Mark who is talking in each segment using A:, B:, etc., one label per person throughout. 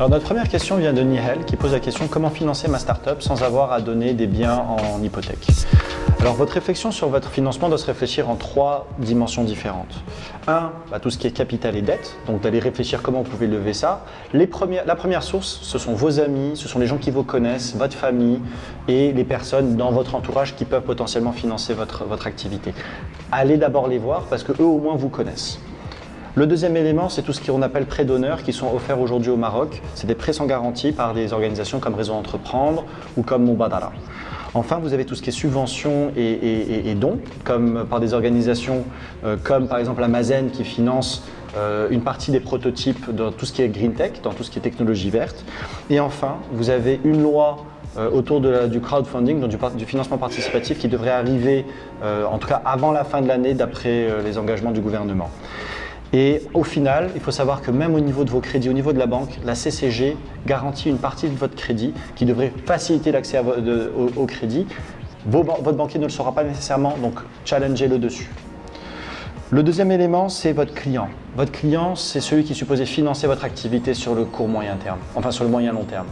A: Alors notre première question vient de Nihel qui pose la question comment financer ma startup sans avoir à donner des biens en hypothèque. Alors votre réflexion sur votre financement doit se réfléchir en 3 dimensions différentes. Tout ce qui est capital et dette, donc d'aller réfléchir comment vous pouvez lever ça. La première source, ce sont vos amis, ce sont les gens qui vous connaissent, votre famille et les personnes dans votre entourage qui peuvent potentiellement financer votre activité. Allez d'abord les voir parce qu'eux au moins vous connaissent. Le deuxième élément, c'est tout ce qu'on appelle prêts d'honneur qui sont offerts aujourd'hui au Maroc. C'est des prêts sans garantie par des organisations comme Réseau Entreprendre ou comme Mubadala. Enfin, vous avez tout ce qui est subventions et dons, comme par des organisations comme par exemple Amazon qui finance une partie des prototypes dans tout ce qui est green tech, dans tout ce qui est technologie verte. Et enfin, vous avez une loi autour du crowdfunding, donc du financement participatif qui devrait arriver en tout cas avant la fin de l'année d'après les engagements du gouvernement. Et au final, il faut savoir que même au niveau de vos crédits, au niveau de la banque, la CCG garantit une partie de votre crédit qui devrait faciliter l'accès au crédit. Votre banquier ne le saura pas nécessairement, donc challengez-le dessus. Le deuxième élément, c'est votre client. Votre client, c'est celui qui est supposé financer votre activité sur le court-moyen terme, enfin sur le moyen-long terme.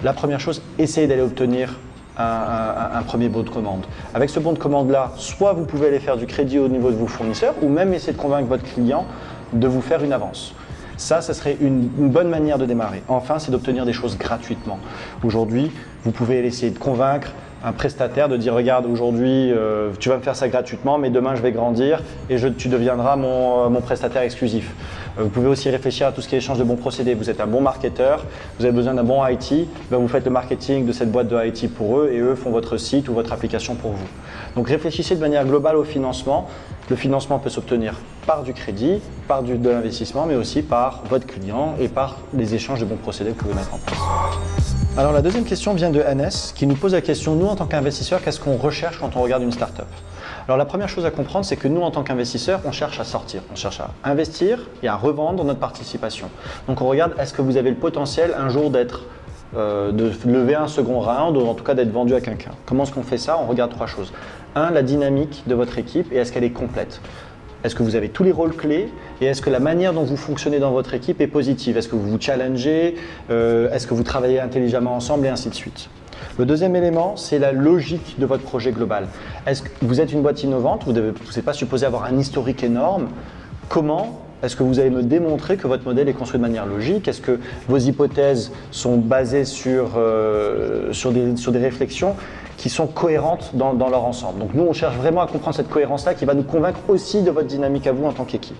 A: La première chose, essayez d'aller obtenir un premier bon de commande. Avec ce bon de commande-là, soit vous pouvez aller faire du crédit au niveau de vos fournisseurs ou même essayer de convaincre votre client de vous faire une avance. Ça serait une bonne manière de démarrer. Enfin, c'est d'obtenir des choses gratuitement. Aujourd'hui, vous pouvez essayer de convaincre un prestataire de dire regarde aujourd'hui tu vas me faire ça gratuitement mais demain je vais grandir et tu deviendras mon prestataire exclusif. Vous pouvez aussi réfléchir à tout ce qui est échange de bons procédés. Vous êtes un bon marketeur, vous avez besoin d'un bon IT, vous faites le marketing de cette boîte de IT pour eux et eux font votre site ou votre application pour vous. Donc réfléchissez de manière globale au financement. Le financement peut s'obtenir par du crédit, par de l'investissement mais aussi par votre client et par les échanges de bons procédés que vous pouvez mettre en place. Alors la deuxième question vient de Hannes qui nous pose la question, nous en tant qu'investisseurs, qu'est-ce qu'on recherche quand on regarde une startup? Alors la première chose à comprendre, c'est que nous en tant qu'investisseurs, on cherche à sortir, on cherche à investir et à revendre notre participation. Donc on regarde, est-ce que vous avez le potentiel un jour de lever un second round ou en tout cas d'être vendu à quelqu'un? Comment est-ce qu'on fait ça? On regarde 3 choses. La dynamique de votre équipe et est-ce qu'elle est complète? Est-ce que vous avez tous les rôles clés et est-ce que la manière dont vous fonctionnez dans votre équipe est positive? Est-ce que vous vous challengez? Est-ce que vous travaillez intelligemment ensemble et ainsi de suite? Le deuxième élément, c'est la logique de votre projet global. Est-ce que vous êtes une boîte innovante? Vous n'êtes pas supposé avoir un historique énorme. Comment est-ce que vous allez me démontrer que votre modèle est construit de manière logique? Est-ce que vos hypothèses sont basées sur des réflexions qui sont cohérentes dans leur ensemble? Donc nous, on cherche vraiment à comprendre cette cohérence-là qui va nous convaincre aussi de votre dynamique à vous en tant qu'équipe.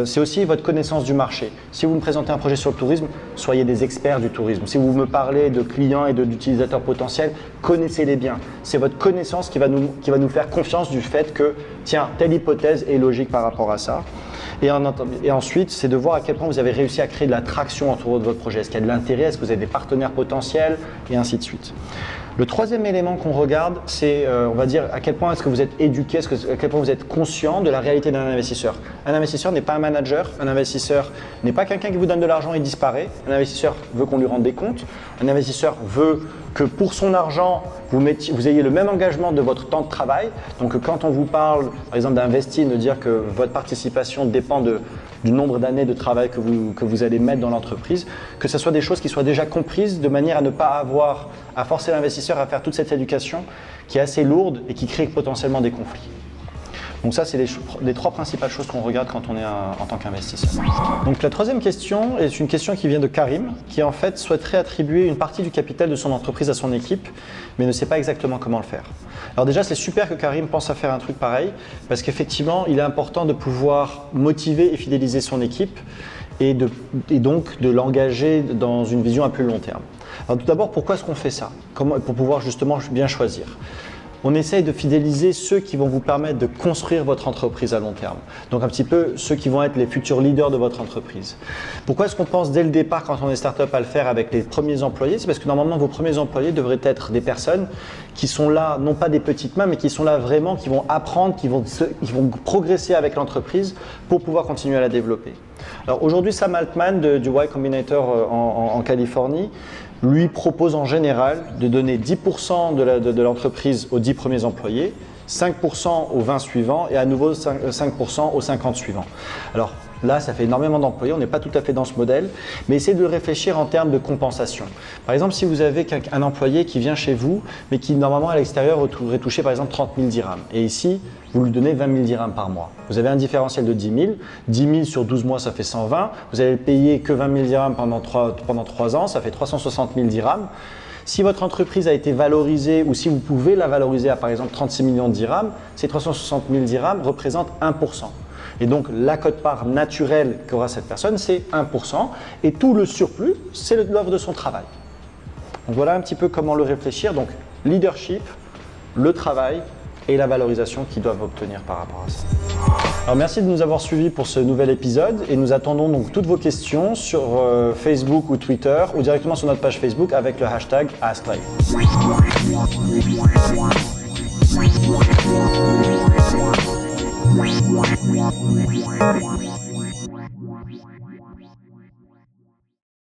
A: C'est aussi votre connaissance du marché. Si vous me présentez un projet sur le tourisme, soyez des experts du tourisme. Si vous me parlez de clients et d'utilisateurs potentiels, connaissez-les bien. C'est votre connaissance qui va nous faire confiance du fait que, tiens, telle hypothèse est logique par rapport à ça. Et ensuite, c'est de voir à quel point vous avez réussi à créer de la traction autour de votre projet. Est-ce qu'il y a de l'intérêt? Est-ce que vous avez des partenaires potentiels? Et ainsi de suite. Le troisième élément qu'on regarde, c'est on va dire à quel point est-ce que vous êtes éduqué, à quel point vous êtes conscient de la réalité d'un investisseur. Un investisseur n'est pas un manager, un investisseur n'est pas quelqu'un qui vous donne de l'argent et disparaît. Un investisseur veut qu'on lui rende des comptes. Un investisseur veut que pour son argent, vous ayez le même engagement de votre temps de travail. Donc quand on vous parle par exemple d'investir, de dire que votre participation dépend du nombre d'années de travail que vous allez mettre dans l'entreprise, que ce soit des choses qui soient déjà comprises de manière à ne pas avoir à forcer l'investisseur à faire toute cette éducation qui est assez lourde et qui crée potentiellement des conflits. Donc ça, c'est les 3 principales choses qu'on regarde quand on est en tant qu'investisseur. Donc la troisième question est une question qui vient de Karim, qui en fait souhaiterait attribuer une partie du capital de son entreprise à son équipe, mais ne sait pas exactement comment le faire. Alors déjà, c'est super que Karim pense à faire un truc pareil, parce qu'effectivement, il est important de pouvoir motiver et fidéliser son équipe, et donc de l'engager dans une vision à plus long terme. Alors tout d'abord, pourquoi est-ce qu'on fait ça? Pour pouvoir justement bien choisir. On essaye de fidéliser ceux qui vont vous permettre de construire votre entreprise à long terme. Donc un petit peu ceux qui vont être les futurs leaders de votre entreprise. Pourquoi est-ce qu'on pense dès le départ quand on est start-up à le faire avec les premiers employés? C'est parce que normalement vos premiers employés devraient être des personnes qui sont là, non pas des petites mains, mais qui sont là vraiment, qui vont apprendre, qui vont progresser avec l'entreprise pour pouvoir continuer à la développer. Alors aujourd'hui, Sam Altman du Y Combinator en Californie lui propose en général de donner 10% de l'entreprise aux 10 premiers employés, 5% aux 20 suivants et à nouveau 5% aux 50 suivants. Alors Là, ça fait énormément d'employés, on n'est pas tout à fait dans ce modèle, mais essayez de réfléchir en termes de compensation. Par exemple, si vous avez un employé qui vient chez vous, mais qui normalement à l'extérieur aurait touché par exemple 30 000 dirhams, et ici, vous lui donnez 20 000 dirhams par mois. Vous avez un différentiel de 10 000, 10 000 sur 12 mois, ça fait 120, vous allez payer que 20 000 dirhams pendant 3 ans, ça fait 360 000 dirhams. Si votre entreprise a été valorisée ou si vous pouvez la valoriser à par exemple 36 millions de dirhams, ces 360 000 dirhams représentent 1%. Et donc la quote-part naturelle qu'aura cette personne, c'est 1%. Et tout le surplus, c'est l'offre de son travail. Donc voilà un petit peu comment le réfléchir. Donc leadership, le travail et la valorisation qu'ils doivent obtenir par rapport à ça. Alors merci de nous avoir suivis pour ce nouvel épisode et nous attendons donc toutes vos questions sur Facebook ou Twitter ou directement sur notre page Facebook avec le hashtag AskLive.